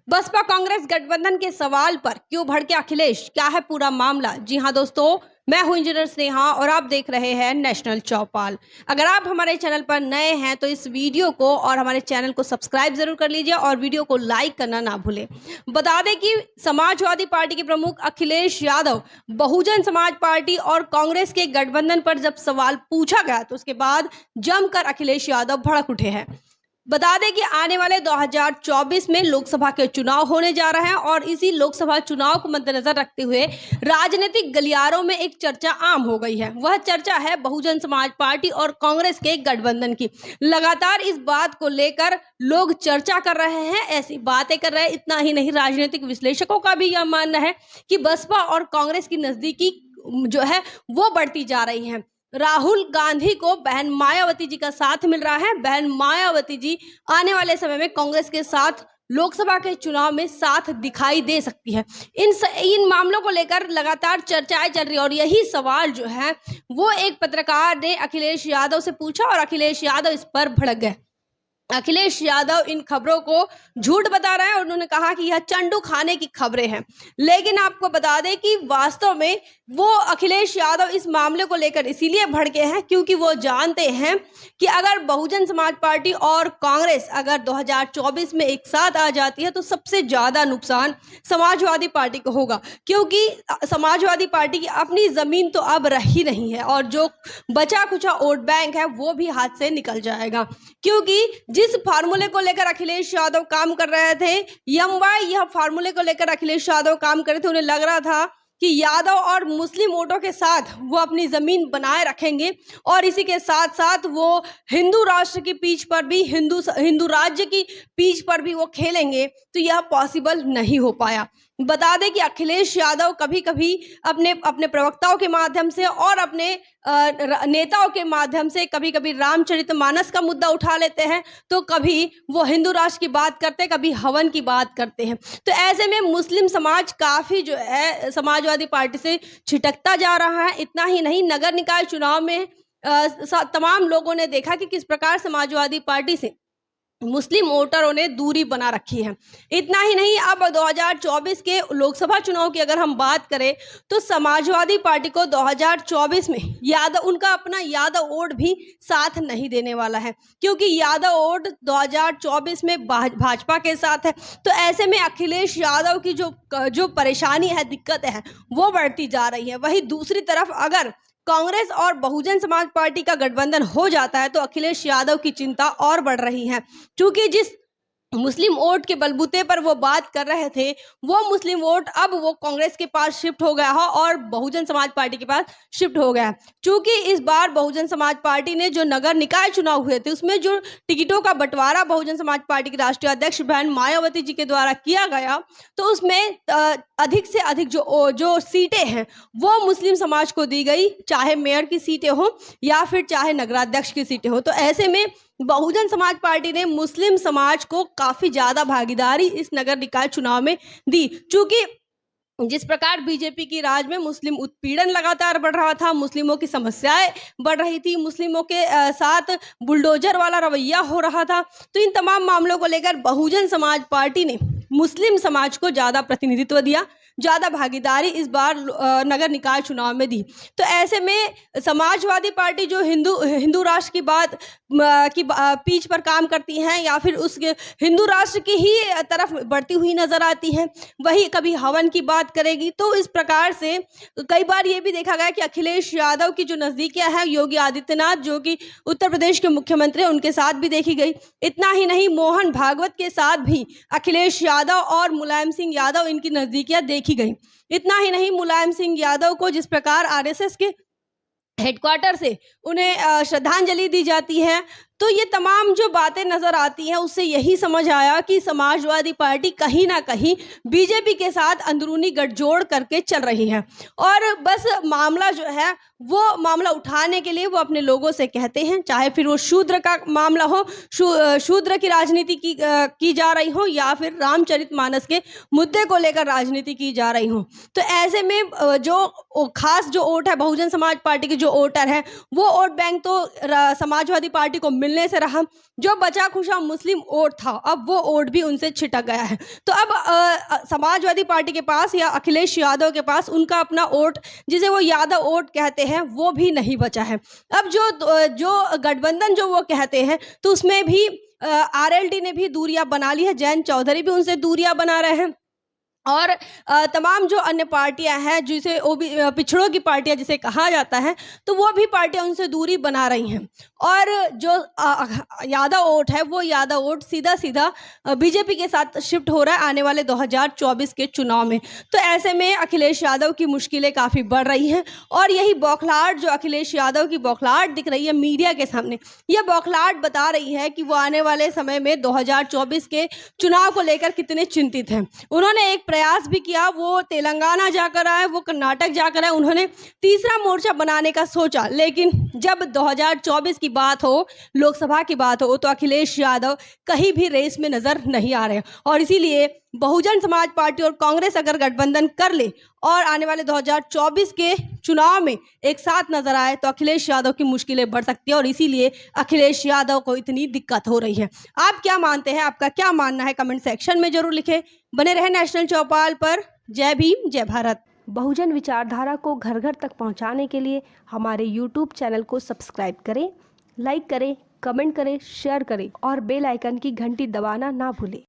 बसपा कांग्रेस गठबंधन के सवाल पर क्यों भड़के अखिलेश, क्या है पूरा मामला। जी हां दोस्तों, मैं हूं इंजीनियर स्नेहा और आप देख रहे हैं नेशनल चौपाल। अगर आप हमारे चैनल पर नए हैं तो इस वीडियो को और हमारे चैनल को सब्सक्राइब जरूर कर लीजिए और वीडियो को लाइक करना ना भूलें। बता दें कि समाजवादी पार्टी के प्रमुख अखिलेश यादव बहुजन समाज पार्टी और कांग्रेस के गठबंधन पर जब सवाल पूछा गया तो उसके बाद जमकर अखिलेश यादव भड़क उठे हैं। बता दें कि आने वाले 2024 में लोकसभा के चुनाव होने जा रहे हैं और इसी लोकसभा चुनाव को मद्देनजर रखते हुए राजनीतिक गलियारों में एक चर्चा आम हो गई है। वह चर्चा है बहुजन समाज पार्टी और कांग्रेस के गठबंधन की। लगातार इस बात को लेकर लोग चर्चा कर रहे हैं, ऐसी बातें कर रहे हैं। इतना ही नहीं, राजनीतिक विश्लेषकों का भी यह मानना है कि बसपा और कांग्रेस की नजदीकी जो है वो बढ़ती जा रही है। राहुल गांधी को बहन मायावती जी का साथ मिल रहा है। बहन मायावती जी आने वाले समय में कांग्रेस के साथ लोकसभा के चुनाव में साथ दिखाई दे सकती है। इन मामलों को लेकर लगातार चर्चाएं चल रही है और यही सवाल जो है वो एक पत्रकार ने अखिलेश यादव से पूछा और अखिलेश यादव इस पर भड़क गए। अखिलेश यादव इन खबरों को झूठ बता रहे हैं और उन्होंने कहा कि यह चंडू खाने की खबरें हैं। लेकिन आपको बता दें कि वास्तव में वो अखिलेश यादव इस मामले को लेकर इसीलिए भड़के हैं क्योंकि वो जानते हैं कि अगर बहुजन समाज पार्टी और कांग्रेस अगर 2024 में एक साथ आ जाती है तो सबसे ज्यादा नुकसान समाजवादी पार्टी को होगा, क्योंकि समाजवादी पार्टी की अपनी जमीन तो अब रही नहीं है और जो बचा कुचा वोट बैंक है वो भी हाथ से निकल जाएगा। क्योंकि जिस फार्मूले को लेकर अखिलेश यादव काम कर रहे थे, यह फार्मूले को लेकर अखिलेश यादव काम कर रहे थे, उन्हें लग रहा था कि यादव और मुस्लिम वोटों के साथ वो अपनी जमीन बनाए रखेंगे और इसी के साथ साथ वो हिंदू राष्ट्र की पीच पर भी हिंदू राज्य की पीच पर भी वो खेलेंगे, तो यह पॉसिबल नहीं हो पाया। बता दें कि अखिलेश यादव कभी कभी अपने प्रवक्ताओं के माध्यम से और अपने नेताओं के माध्यम से कभी कभी रामचरितमानस का मुद्दा उठा लेते हैं, तो कभी वो हिंदू राष्ट्र की बात करते हैं, कभी हवन की बात करते हैं। तो ऐसे में मुस्लिम समाज काफी जो है समाजवादी पार्टी से छिटकता जा रहा है। इतना ही नहीं, नगर निकाय चुनाव में तमाम लोगों ने देखा कि किस प्रकार समाजवादी पार्टी से मुस्लिम वोटरों ने दूरी बना रखी है। इतना ही नहीं, अब 2024 के लोकसभा चुनाव की अगर हम बात करें तो समाजवादी पार्टी को 2024 में उनका अपना यादव वोट भी साथ नहीं देने वाला है, क्योंकि यादव वोट 2024 में भाजपा के साथ है। तो ऐसे में अखिलेश यादव की जो परेशानी है, दिक्कत है, वो बढ़ती जा रही है। वहीं दूसरी तरफ अगर कांग्रेस और बहुजन समाज पार्टी का गठबंधन हो जाता है तो अखिलेश यादव की चिंता और बढ़ रही है, क्योंकि जिस मुस्लिम वोट के बलबूते पर वो बात कर रहे थे वो मुस्लिम वोट अब वो कांग्रेस के पास शिफ्ट हो गया है और बहुजन समाज पार्टी के पास शिफ्ट हो गया है। चूंकि इस बार बहुजन समाज पार्टी ने जो नगर निकाय चुनाव हुए थे उसमें जो टिकटों का बंटवारा बहुजन समाज पार्टी की राष्ट्रीय अध्यक्ष बहन मायावती जी के द्वारा किया गया, तो उसमें अधिक से अधिक जो सीटें हैं वो मुस्लिम समाज को दी गई, चाहे मेयर की सीटें हो या फिर चाहे नगराध्यक्ष की सीटें हो। तो ऐसे में बहुजन समाज पार्टी ने मुस्लिम समाज को काफी ज्यादा भागीदारी इस नगर निकाय चुनाव में दी। चूंकि जिस प्रकार बीजेपी की राज में मुस्लिम उत्पीड़न लगातार बढ़ रहा था, मुस्लिमों की समस्याएं बढ़ रही थी, मुस्लिमों के साथ बुलडोजर वाला रवैया हो रहा था, तो इन तमाम मामलों को लेकर बहुजन समाज पार्टी ने मुस्लिम समाज को ज्यादा प्रतिनिधित्व दिया, ज्यादा भागीदारी इस बार नगर निकाय चुनाव में दी। तो ऐसे में समाजवादी पार्टी जो हिंदू राष्ट्र की बात की पीछ पर काम करती हैं या फिर उस हिंदू राष्ट्र की ही तरफ बढ़ती हुई नजर आती है, वही कभी हवन की बात करेगी। तो इस प्रकार से कई बार ये भी देखा गया कि अखिलेश यादव की जो नजदीकियां हैं योगी आदित्यनाथ जो कि उत्तर प्रदेश के मुख्यमंत्री हैं उनके साथ भी देखी गई। इतना ही नहीं, मोहन भागवत के साथ भी अखिलेश यादव और मुलायम सिंह यादव इनकी नजदीकियां देखी गई। इतना ही नहीं, मुलायम सिंह यादव को जिस प्रकार आरएसएस के हेडक्वार्टर से उन्हें श्रद्धांजलि दी जाती है, तो ये तमाम जो बातें नजर आती हैं उससे यही समझ आया कि समाजवादी पार्टी कहीं ना कहीं बीजेपी के साथ अंदरूनी गठजोड़ करके चल रही है और बस मामला जो है वो मामला उठाने के लिए वो अपने लोगों से कहते हैं, चाहे फिर वो शूद्र का मामला हो, शूद्र की राजनीति की जा रही हो या फिर रामचरितमानस के मुद्दे को लेकर राजनीति की जा रही हो। तो ऐसे में जो खास जो वोट है बहुजन समाज पार्टी के जो वोटर है वो वोट बैंक तो समाजवादी पार्टी को मिलने से रहा। जो बचा खुचा मुस्लिम वोट था, अब वो वोट भी उनसे छिटक गया है। तो अब समाजवादी पार्टी के पास या अखिलेश यादव के पास उनका अपना वोट, जिसे वो यादव वोट कहते हैं, वो भी नहीं बचा है। अब जो गठबंधन जो वो कहते हैं, तो उसमें भी आरएलडी ने भी दूरियां बना ली है, जयंत चौधरी भी उनसे दूरियां बना रहे हैं, और तमाम जो अन्य पार्टियां हैं, जिसे पिछड़ों की पार्टियां जिसे कहा जाता है, तो वो भी पार्टियां उनसे दूरी बना रही हैं। और जो यादव वोट है, वो यादव वोट सीधा सीधा बीजेपी के साथ शिफ्ट हो रहा है आने वाले 2024 के चुनाव में। तो ऐसे में अखिलेश यादव की मुश्किलें काफ़ी बढ़ रही हैं, और यही बौखलाहट, जो अखिलेश यादव की बौखलाहट दिख रही है मीडिया के सामने, यह बौखलाहट बता रही है कि वो आने वाले समय में 2024 के चुनाव को लेकर कितने चिंतित हैं। उन्होंने एक प्रयास भी किया, वो तेलंगाना जाकर आए, वो कर्नाटक जाकर आए, उन्होंने तीसरा मोर्चा बनाने का सोचा, लेकिन जब 2024 की बात हो, लोकसभा की बात हो, तो अखिलेश यादव कहीं भी रेस में नजर नहीं आ रहे। और इसीलिए बहुजन समाज पार्टी और कांग्रेस अगर गठबंधन कर ले और आने वाले 2024 के चुनाव में एक साथ नजर आए, तो अखिलेश यादव की मुश्किलें बढ़ सकती है, और इसीलिए अखिलेश यादव को इतनी दिक्कत हो रही है। आप क्या मानते हैं? आपका क्या मानना है? कमेंट सेक्शन में जरूर लिखें। बने रहे नेशनल चौपाल पर। जय भीम, जय भारत। बहुजन विचारधारा को घर घर तक पहुंचाने के लिए हमारे YouTube चैनल को सब्सक्राइब करें, लाइक करें, कमेंट करें, शेयर करें और बेल आइकन की घंटी दबाना ना भूलें।